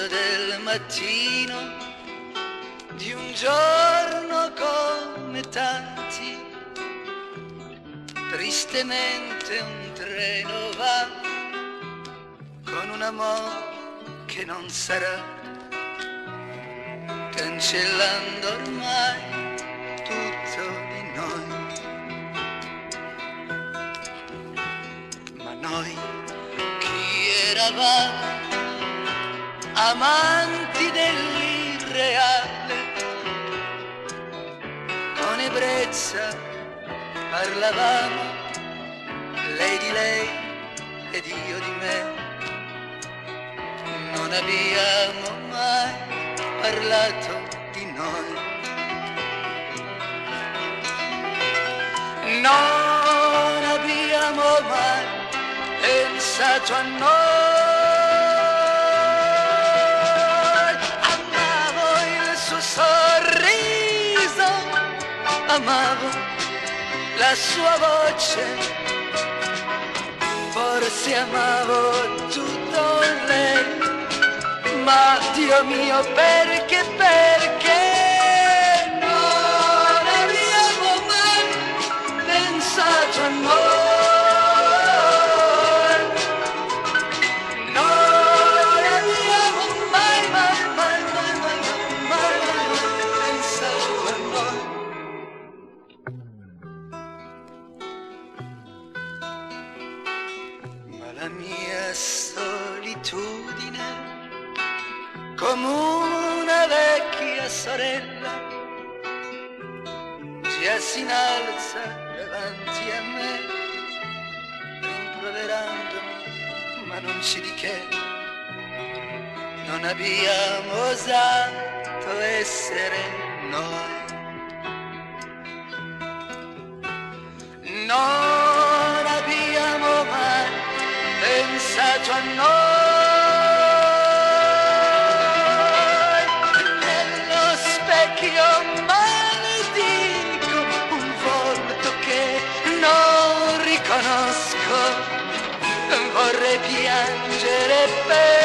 sogno del mattino, di un giorno come tanti. Tristemente un treno va con un amore che non sarà, cancellando ormai tutto di noi. Ma noi chi eravamo, amanti dell'irreale, con ebbrezza parlavamo, lei di lei ed io di me. Non abbiamo mai parlato di noi. Non abbiamo mai pensato a noi. Amavo il suo sorriso, amavo la sua voce, forse amavo tutto lei, ma Dio mio perché non abbiamo mai pensato a noi. Non abbiamo mai pensato a noi. Ma la mia solitudine, come una vecchia sorella, già si innalza davanti a me, rimproverandomi, ma non c'è di che. Non abbiamo osato essere noi. Non abbiamo mai pensato a noi. Io maledico un volto che non riconosco, vorrei piangere per